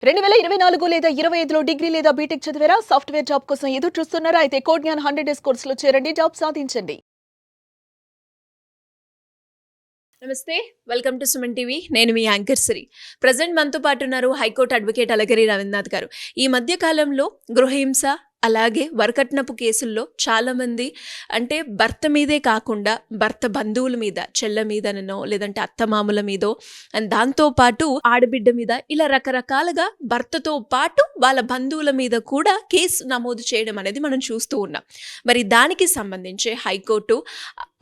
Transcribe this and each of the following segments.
2024 లేదా 25లో డిగ్రీ లేదా బీటెక్ చదివారా? సాఫ్ట్‌వేర్ జాబ్ కోసం ఎదురు చూస్తున్నారా? అయితే కోడ్ జ్ఞాన్ 100 డేస్ కోర్సులో చేరండి. జాబ్ సాధించండి. నమస్తే. Welcome to Suman TV. నేను మీ యాంకర్ సిరి. ప్రెజెంట్ మనతో పాటు ఉన్నారు హైకోర్టు అడ్వకేట్ అలగిరి రవీంద్రనాథ్ గారు. ఈ మధ్య కాలంలో గృహహింస అలాగే వరకట్నపు కేసుల్లో చాలామంది అంటే భర్త మీదే కాకుండా భర్త బంధువుల మీద, చెల్ల మీదనో లేదంటే అత్తమామల మీదో అండ్ దాంతోపాటు ఆడబిడ్డ మీద ఇలా రకరకాలుగా భర్తతో పాటు వాళ్ళ బంధువుల మీద కూడా కేసు నమోదు చేయడం అనేది మనం చూస్తూ ఉన్నాం. మరి దానికి సంబంధించి హైకోర్టు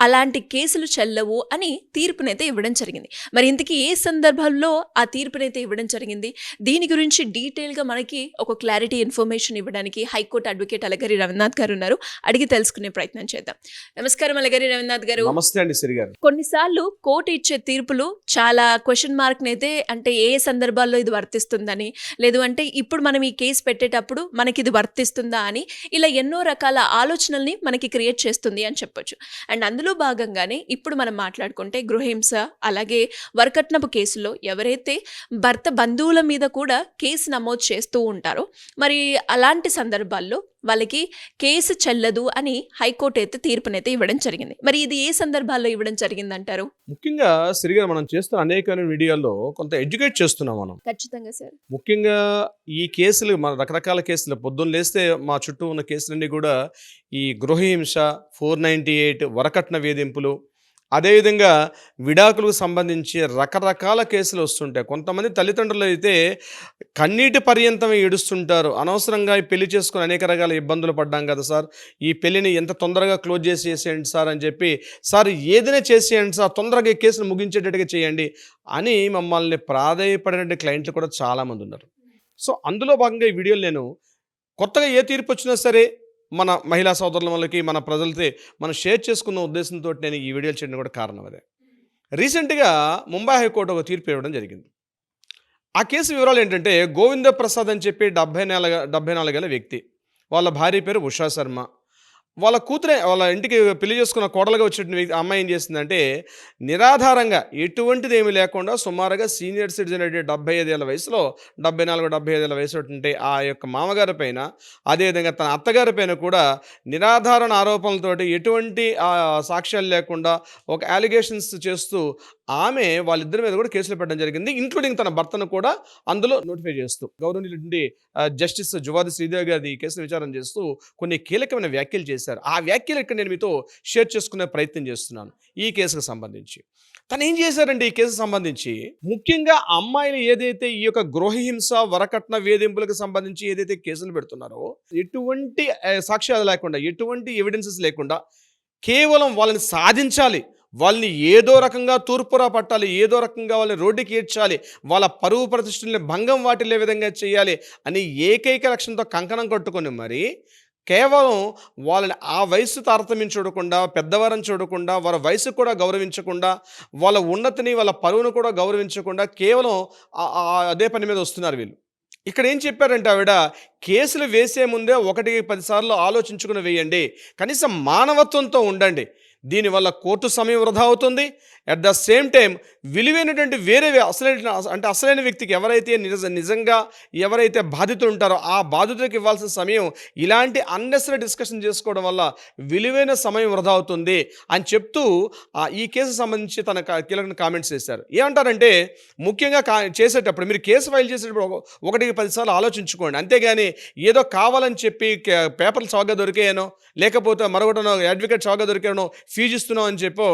అలాంటి కేసులు చెల్లవు అని తీర్పునైతే ఇవ్వడం జరిగింది. మరి ఇంతకీ ఏ సందర్భంలో ఆ తీర్పునైతే ఇవ్వడం జరిగింది, దీని గురించి డీటెయిల్గా మనకి ఒక క్లారిటీ ఇన్ఫర్మేషన్ ఇవ్వడానికి హైకోర్టు అడ్వకేట్ అలగిరి రవీంద్రనాథ్ గారు ఉన్నారు. అడిగి తెలుసుకునే ప్రయత్నం చేద్దాం. నమస్కారం అలగిరి రవీంద్రనాథ్ గారు. నమస్తే అండి సిరి గారు. కొన్నిసార్లు కోర్టు ఇచ్చే తీర్పులు చాలా క్వశ్చన్ మార్క్ నైతే అంటే ఏ సందర్భాల్లో ఇది వర్తిస్తుందని, లేదు అంటే ఇప్పుడు మనం ఈ కేసు పెట్టేటప్పుడు మనకి ఇది వర్తిస్తుందా అని ఇలా ఎన్నో రకాల ఆలోచనల్ని మనకి క్రియేట్ చేస్తుంది అని చెప్పొచ్చు. అండ్ అందులో భాగంగానే ఇప్పుడు మనం మాట్లాడుకుంటే గృహహింస అలాగే వరకట్నపు కేసులో ఎవరైతే భర్త బంధువుల మీద కూడా కేసు నమోదు చేస్తూ ఉంటారో మరి అలాంటి సందర్భాల్లో వాళ్ళకి కేసు చెల్లదు అని హైకోర్టు అయితే తీర్పునైతే ఇవ్వడం జరిగింది. మరి ఇది ఏ సందర్భాల్లో ఇవ్వడం జరిగింది అంటారు? ముఖ్యంగా సిరిగా మనం చేస్తున్న అనేకమైన వీడియోల్లో కొంత ఎడ్యుకేట్ చేస్తున్నాం మనం. ఖచ్చితంగా సార్. ముఖ్యంగా ఈ కేసులు మన రకరకాల కేసులు పొద్దున్న లేస్తే మా చుట్టూ ఉన్న కేసులన్నీ కూడా ఈ గృహహింస, 498 వరకట్న వేధింపులు, అదేవిధంగా విడాకులకు సంబంధించి రకరకాల కేసులు వస్తుంటాయి. కొంతమంది తల్లిదండ్రులు అయితే కన్నీటి పర్యంతం ఏడుస్తుంటారు. అనవసరంగా ఈ పెళ్లి చేసుకుని అనేక రకాల ఇబ్బందులు పడ్డాం కదా సార్, ఈ పెళ్లిని ఎంత తొందరగా క్లోజ్ చేసేయండి సార్ అని చెప్పి, సార్ ఏదైనా చేసేయండి సార్, తొందరగా ఈ కేసును ముగించేటట్టుగా చేయండి అని మమ్మల్ని ప్రాధేయపడిన క్లయింట్లు కూడా చాలామంది ఉన్నారు. సో అందులో భాగంగా ఈ వీడియోలు నేను కొత్తగా ఏ తీర్పు వచ్చినా సరే మన మహిళా సోదరుల వాళ్ళకి, మన ప్రజలతో మనం షేర్ చేసుకున్న ఉద్దేశంతో నేను ఈ వీడియోలు చేయడం కూడా కారణం అదే. రీసెంట్గా ముంబై హైకోర్టు ఒక తీర్పు ఇవ్వడం జరిగింది. ఆ కేసు వివరాలు ఏంటంటే, గోవింద ప్రసాద్ అని చెప్పి 74 ఏళ్ళ వ్యక్తి, వాళ్ళ భార్య పేరు ఉషా శర్మ, వాళ్ళ కూతురే వాళ్ళ ఇంటికి పెళ్లి చేసుకున్న కోడలుగా వచ్చిన అమ్మాయి ఏం చేసిందంటే, నిరాధారంగా ఎటువంటిది ఏమీ లేకుండా సుమారుగా సీనియర్ సిటిజన్ అంటే 75 ఏళ్ళ వయసులో, 74-75 ఏళ్ళ వయసు ఉంటే ఆ యొక్క మామగారి పైన, అదేవిధంగా తన అత్తగారి పైన కూడా నిరాధారణ ఆరోపణలతోటి ఎటువంటి సాక్ష్యాలు లేకుండా ఒక అలిగేషన్స్ చేస్తూ ఆమె వాళ్ళిద్దరి మీద కూడా కేసులు పెట్టడం జరిగింది. ఇంక్లూడింగ్ తన భర్తను కూడా అందులో నోటిఫై చేస్తూ గౌరవనీయులు జస్టిస్ జువాది శ్రీదేవి గారి ఈ కేసును విచారణ చేస్తూ కొన్ని కీలకమైన వ్యాఖ్యలు చేశారు. ఆ వ్యాఖ్యలు ఇక్కడ నేను మీతో షేర్ చేసుకునే ప్రయత్నం చేస్తున్నాను. ఈ కేసుకు సంబంధించి తను ఏం చేశారంటే, ఈ కేసుకు సంబంధించి ముఖ్యంగా అమ్మాయిలు ఏదైతే ఈ యొక్క గృహహింస, వరకట్న వేధింపులకు సంబంధించి ఏదైతే కేసులు పెడుతున్నారో, ఎటువంటి సాక్ష్యాలు లేకుండా, ఎటువంటి ఎవిడెన్సెస్ లేకుండా కేవలం వాళ్ళని సాధించాలి, వాళ్ళని ఏదో రకంగా తూర్పురా పట్టాలి, ఏదో రకంగా వాళ్ళని రోడ్డుకి ఈడ్చాలి, వాళ్ళ పరువు ప్రతిష్టల్ని భంగం వాటిల్లే విధంగా చేయాలి అని ఏకైక లక్ష్యంతో కంకణం కట్టుకొని మరి కేవలం వాళ్ళని ఆ వయసు తారతమ్యం చూడకుండా, పెద్దవారని చూడకుండా, వారి వయసు కూడా గౌరవించకుండా, వాళ్ళ ఉన్నతిని వాళ్ళ పరువును కూడా గౌరవించకుండా కేవలం అదే పని మీద వస్తున్నారు వీళ్ళు. ఇక్కడ ఏం చెప్పారంటే ఆవిడ, కేసులు వేసే ముందే 1-10 సార్లు ఆలోచించుకుని వేయండి, కనీసం మానవత్వంతో ఉండండి, దీనివల్ల కోర్టు సమయం వృధా అవుతుంది. అట్ ద సేమ్ టైం విలువైనటువంటి వేరే అసలైన వ్యక్తికి ఎవరైతే నిజంగా ఎవరైతే బాధితులు ఉంటారో ఆ బాధితులకు ఇవ్వాల్సిన సమయం ఇలాంటి అన్నెసరీ డిస్కషన్ చేసుకోవడం వల్ల విలువైన సమయం వృధా అవుతుంది అని చెప్తూ ఈ కేసు సంబంధించి తన కీలక కామెంట్స్ చేశారు. ఏమంటారంటే, ముఖ్యంగా చేసేటప్పుడు మీరు కేసు ఫైల్ చేసేటప్పుడు 1-10 సార్లు ఆలోచించుకోండి, అంతేగాని ఏదో కావాలని చెప్పి పేపర్లు చౌకగా దొరికాయనో లేకపోతే మరొకటనో అడ్వకేట్ చౌకగా దొరికానో ఫీజు ఇస్తున్నాం అని చెప్పో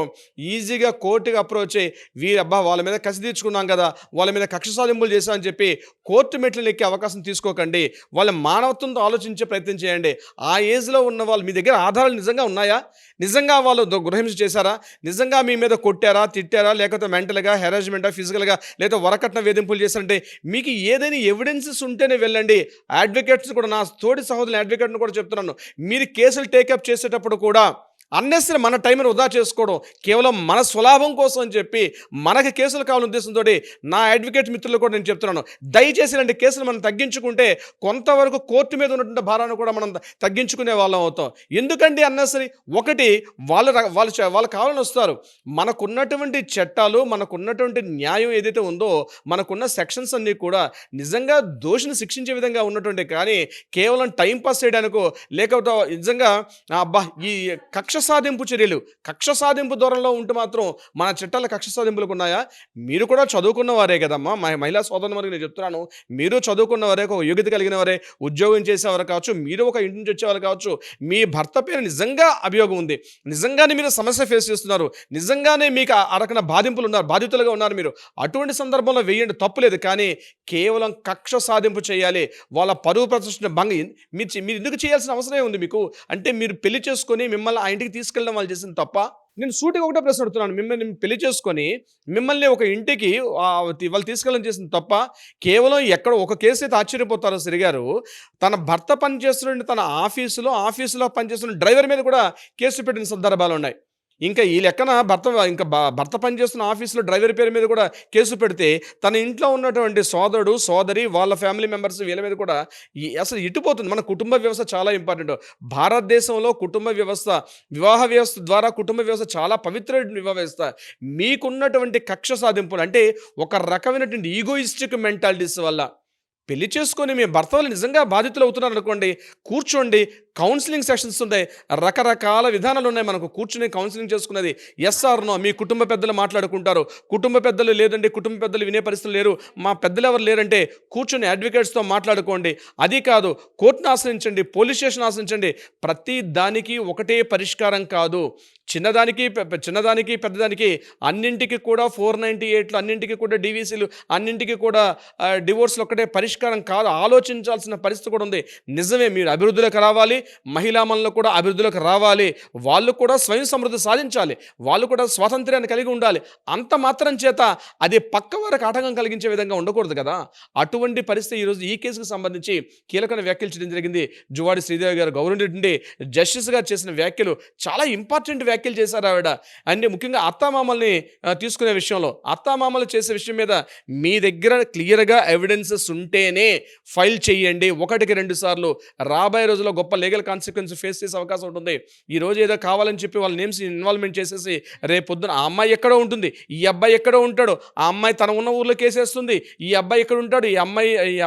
ఈజీగా కోర్టుకి అప్రోచ్ అయ్యి వాళ్ళ మీద కసి తీర్చుకున్నాం కదా, వాళ్ళ మీద కక్ష సాధింపులు చేశామని చెప్పి కోర్టు మెట్లు ఎక్కే అవకాశం తీసుకోకండి. వాళ్ళ మానవత్వంతో ఆలోచించే ప్రయత్నం చేయండి. ఆ ఏజ్లో ఉన్న వాళ్ళు మీ దగ్గర ఆధారాలు నిజంగా ఉన్నాయా, నిజంగా వాళ్ళు గృహహింస చేశారా, నిజంగా మీ మీద కొట్టారా, తిట్టారా, లేకపోతే మెంటల్గా హెరాస్మెంటా, ఫిజికల్గా, లేదా వరకట్న వేధింపులు చేశారంటే మీకు ఏదైనా ఎవిడెన్సెస్ ఉంటేనే వెళ్ళండి. అడ్వకేట్స్ కూడా, నా తోటి సహోదరుల అడ్వకేట్ని కూడా చెప్తున్నాను, మీరు కేసులు టేకప్ చేసేటప్పుడు కూడా అన్నెసరీ మన టైంని వృధా చేసుకోవడం, కేవలం మన స్వలాభం కోసం అని చెప్పి మనకి కేసులు కావాలనే ఉద్దేశంతో నా అడ్వకేట్ మిత్రులు కూడా నేను చెప్తున్నాను, దయచేసి ఇలాంటి కేసులు మనం తగ్గించుకుంటే కొంతవరకు కోర్టు మీద ఉన్నటువంటి భారాన్ని కూడా మనం తగ్గించుకునే వాళ్ళం అవుతాం. ఎందుకంటే అన్నెసరీ ఒకటి వాళ్ళు కావాలని వస్తారు. మనకున్నటువంటి చట్టాలు, మనకున్నటువంటి న్యాయం ఏదైతే ఉందో, మనకున్న సెక్షన్స్ అన్నీ కూడా నిజంగా దోషిని శిక్షించే విధంగా ఉన్నటువంటి, కానీ కేవలం టైం పాస్ చేయడానికో లేకపోతే నిజంగా అబ్బా ఈ కక్ష సాధింపు చర్యలు, కక్ష సాధింపు దూరంలో ఉంటూ మాత్రం మన చట్టాల కక్ష సాధింపులకు ఉన్నాయా? మీరు కూడా చదువుకున్న వారే కదమ్మా, మహిళా సోదరుల వరకు నేను చెప్తున్నాను, మీరు చదువుకున్న వారే, ఒక యోగ్యత కలిగిన వారే, ఉద్యోగం చేసేవారు కావచ్చు, మీరు ఒక ఇంటి నుంచి వచ్చేవారు కావచ్చు, మీ భర్త పేరు నిజంగా అభియోగం ఉంది, నిజంగానే మీరు సమస్య ఫేస్ చేస్తున్నారు, నిజంగానే మీకు ఆ రకమైన బాధింపులు ఉన్నారు, బాధితులుగా ఉన్నారు మీరు, అటువంటి సందర్భంలో వేయండి, తప్పులేదు. కానీ కేవలం కక్ష సాధింపు చేయాలి, వాళ్ళ పరువు ప్రతిష్టను మీరు ఎందుకు చేయాల్సిన అవసరమే ఉంది మీకు? అంటే మీరు పెళ్లి చేసుకొని మిమ్మల్ని ఆ ఇంటికి తీసుకెళ్ళడం వాళ్ళు చేసింది తప్ప? నేను సూటిగా ఒకటే ప్రశ్న అడుగుతున్నాను, మిమ్మల్ని పెళ్లి చేసుకొని మిమ్మల్ని ఒక ఇంటికి వాళ్ళు తీసుకెళ్ళడం చేసింది తప్ప? కేవలం ఎక్కడ ఒక కేసు అయితే ఆశ్చర్యపోతారో సిరి గారు, తన భర్త పనిచేస్తున్న తన ఆఫీసులో పనిచేస్తున్న డ్రైవర్ మీద కూడా కేసు పెట్టిన సందర్భాలు ఉన్నాయి. ఇంకా ఈ లెక్కన భర్త పనిచేస్తున్న ఆఫీసులో డ్రైవర్ పేరు మీద కూడా కేసు పెడితే, తన ఇంట్లో ఉన్నటువంటి సోదరుడు, సోదరి, వాళ్ళ ఫ్యామిలీ మెంబర్స్ వీళ్ళ మీద కూడా అసలు ఇటుపోతుంది. మన కుటుంబ వ్యవస్థ చాలా ఇంపార్టెంట్. భారతదేశంలో కుటుంబ వ్యవస్థ, వివాహ వ్యవస్థ ద్వారా కుటుంబ వ్యవస్థ చాలా పవిత్రమైన వివాహ వ్యవస్థ. మీకున్నటువంటి కక్ష సాధింపులు అంటే ఒక రకమైనటువంటి ఈగోయిస్టిక్ మెంటాలిటీస్ వల్ల పెళ్లి చేసుకొని మీ భర్త వాళ్ళు నిజంగా బాధితులు అవుతున్నారు అనుకోండి, కూర్చోండి, కౌన్సిలింగ్ సెషన్స్ ఉంటాయి, రకరకాల విధానాలు ఉన్నాయి మనకు, కూర్చుని కౌన్సిలింగ్ చేసుకునేది. ఎస్ఆర్ నో మీ కుటుంబ పెద్దలు మాట్లాడుకుంటారు. కుటుంబ పెద్దలు లేదండి, కుటుంబ పెద్దలు వినే పరిస్థితులు లేరు, మా పెద్దలు ఎవరు లేరంటే కూర్చొని అడ్వకేట్స్తో మాట్లాడుకోండి. అది కాదు, కోర్టును ఆశ్రయించండి, పోలీస్ స్టేషన్ ఆశ్రయించండి. ప్రతి దానికి ఒకటే పరిష్కారం కాదు. చిన్నదానికి పెద్దదానికి అన్నింటికి కూడా 498లు, అన్నింటికి కూడా డివిసీలు, అన్నింటికి కూడా డివోర్స్లు ఒకటే పరిష్కారం కాదు. ఆలోచించాల్సిన పరిస్థితి కూడా ఉంది. నిజమే, మీరు అభివృద్ధిలోకి రావాలి, మహిళామణులు కూడా అభివృద్ధిలోకి రావాలి, వాళ్ళు కూడా స్వయం సమృద్ధి సాధించాలి, వాళ్ళు కూడా స్వాతంత్ర్యాన్ని కలిగి ఉండాలి. అంత మాత్రం చేత అది పక్క వారికి ఆటంకం కలిగించే విధంగా ఉండకూడదు కదా. అటువంటి పరిస్థితి ఈరోజు ఈ కేసుకు సంబంధించి కీలకమైన వ్యాఖ్యలు చేయడం జరిగింది. జువాడి శ్రీదేవి గారు గవర్నమెంట్ జస్టిస్గా చేసిన వ్యాఖ్యలు చాలా ఇంపార్టెంట్ వ్యాఖ్యలు చేశారు ఆవిడ. అంటే ముఖ్యంగా అత్తామామల్ని తీసుకునే విషయంలో, అత్తామామలు చేసే విషయం మీద మీ దగ్గర క్లియర్గా ఎవిడెన్సెస్ ఉంటేనే ఫైల్ చేయండి. 1-2 సార్లు. రాబోయే రోజుల్లో గొప్ప లీగల్ కాన్సిక్వెన్స్ ఫేస్ చేసే అవకాశం ఉంటుంది. ఈ రోజు ఏదో కావాలని చెప్పి వాళ్ళ నేమ్స్ ఇన్వాల్వ్మెంట్ చేసేసి రేపు పొద్దున ఆ అమ్మాయి ఎక్కడో ఉంటుంది, ఈ అబ్బాయి ఎక్కడో ఉంటాడు, ఆ అమ్మాయి తన ఉన్న ఊర్లో కేసేస్తుంది, ఈ అబ్బాయి ఎక్కడ ఉంటాడు, ఈ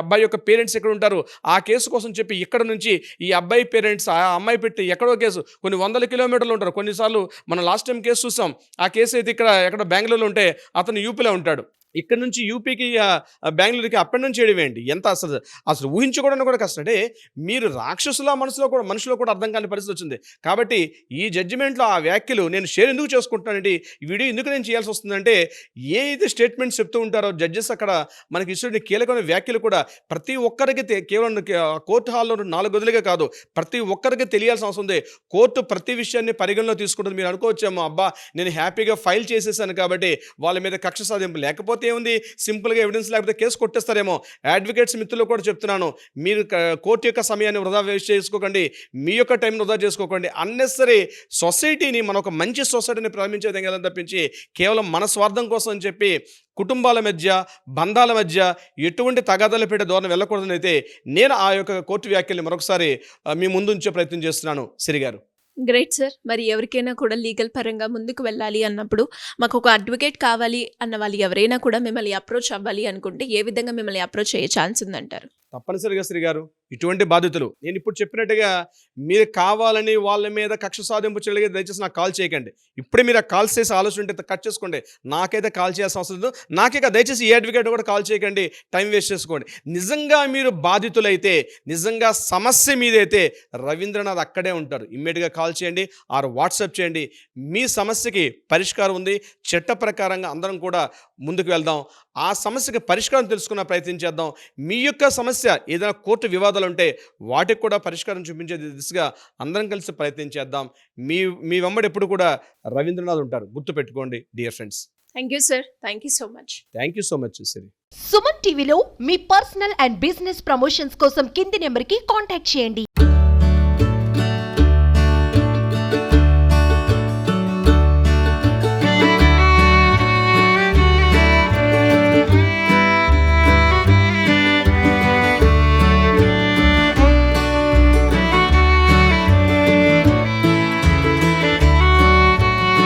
అబ్బాయి యొక్క పేరెంట్స్ ఎక్కడ ఉంటారు, ఆ కేసు కోసం చెప్పి ఇక్కడ నుంచి ఈ అబ్బాయి పేరెంట్స్ ఆ అమ్మాయి పెట్టి ఎక్కడో కేసు కొన్ని 100 కిలోమీటర్లు ఉంటారు. కొన్నిసార్లు మనం లాస్ట్ టైం కేసు చూసాం. ఆ కేసు అయితే ఎక్కడ బెంగళూరులో ఉంటే అతను యూపీలో ఉంటాడు. ఇక్కడ నుంచి యూపీకి బెంగళూరుకి అప్ అండ్ డౌన్ చేయడం ఏంటి? ఎంత అసలు ఊహించుకోవడానికి కూడా కష్టం. అంటే మీరు రాక్షసుల మనుషులో కూడా అర్థం కాని పరిస్థితి వచ్చింది. కాబట్టి ఈ జడ్జిమెంట్లో ఆ వ్యాఖ్యలు నేను షేర్ ఎందుకు చేసుకుంటున్నానండి, ఈ వీడియో ఎందుకు నేను చేయాల్సి వస్తుందంటే, ఏ అయితే స్టేట్మెంట్స్ చెప్తూ ఉంటారో జడ్జెస్ అక్కడ మనకి ఇచ్చిన కీలకమైన వ్యాఖ్యలు కూడా ప్రతి ఒక్కరికి కేవలం కోర్టు హాల్లో 4 గదులుగా కాదు, ప్రతి ఒక్కరికి తెలియాల్సిన అవసరం ఉంది. కోర్టు ప్రతి విషయాన్ని పరిగణలో తీసుకుంటుంది. మీరు అనుకోవచ్చేమో, అబ్బా నేను హ్యాపీగా ఫైల్ చేసేసాను కాబట్టి వాళ్ళ మీద కక్ష సాధింపు, లేకపోతే ఏముంది, సింపుల్గా ఎవిడెన్స్ లేకపోతే కేసు కొట్టేస్తారేమో. అడ్వకేట్స్ మిత్రులు కూడా చెప్తున్నాను, మీరు కోర్టు యొక్క సమయాన్ని వృధా వేస్ట్ చేసుకోకండి, మీ యొక్క టైంని వృధా చేసుకోకండి. అన్నెసరీ సొసైటీని, మన ఒక మంచి సొసైటీని ప్రారంభించే విధంగా తప్పించి కేవలం మన స్వార్థం కోసం అని చెప్పి కుటుంబాల మధ్య, బంధాల మధ్య ఎటువంటి తగాదాలు పెట్టే ధోరణి వెళ్ళకూడదని అయితే నేను ఆ యొక్క కోర్టు వ్యాఖ్యల్ని మరొకసారి మీ ముందు ఉంచే ప్రయత్నం చేస్తున్నాను. సిరి గారు, గ్రేట్ సార్. మరి ఎవరికైనా కూడా లీగల్ పరంగా ముందుకు వెళ్ళాలి అన్నప్పుడు, మాకు ఒక అడ్వకేట్ కావాలి అన్న వాళ్ళు ఎవరైనా కూడా మిమ్మల్ని అప్రోచ్ అవ్వాలి అనుకుంటే ఏ విధంగా మిమ్మల్ని అప్రోచ్ అయ్యే ఛాన్స్ ఉందంటారు? తప్పనిసరిగా శ్రీ గారు, ఇటువంటి బాధితులు నేను ఇప్పుడు చెప్పినట్టుగా మీరు కావాలని వాళ్ళ మీద కక్ష సాధింపు చేయగలిగే దయచేసి నాకు కాల్ చేయకండి. ఇప్పుడే మీరు కాల్ చేసి ఆలోచన ఉంటే కట్ చేసుకోండి. నాకైతే కాల్ చేయాల్సిన అవసరం లేదు. నాకే దయచేసి ఏ అడ్వకేట్ కూడా కాల్ చేయకండి, టైం వేస్ట్ చేసుకోండి. నిజంగా మీరు బాధితులైతే, నిజంగా సమస్య మీదైతే రవీంద్రనాథ్ అక్కడే ఉంటారు. ఇమ్మీడియట్గా కాల్ చేయండి ఆర్ వాట్సాప్ చేయండి. మీ సమస్యకి పరిష్కారం ఉంది. చట్ట ప్రకారంగా అందరం కూడా ముందుకు వెళ్దాం. ఆ సమస్యకి పరిష్కారం తెలుసుకున్న ప్రయత్నం చేద్దాం. మీ యొక్క సమస్య ఏదైనా కోర్టు వివాదాలు ఉంటే వాటికి కూడా పరిష్కారం చూపించే దిశగా అందరం కలిసి ప్రయత్నం చేద్దాం. మీ వెంబడి ఎప్పుడు కూడా రవీంద్రనాథ్ ఉంటారు, గుర్తుపెట్టుకోండి dear friends. Thank you sir. Thank you so much. Thank you so much Siri. Suman టీవీలో మీ పర్సనల్ అండ్ బిజినెస్ ప్రమోషన్స్ కోసం కింది నెంబర్కి కాంటాక్ట్ చేయండి.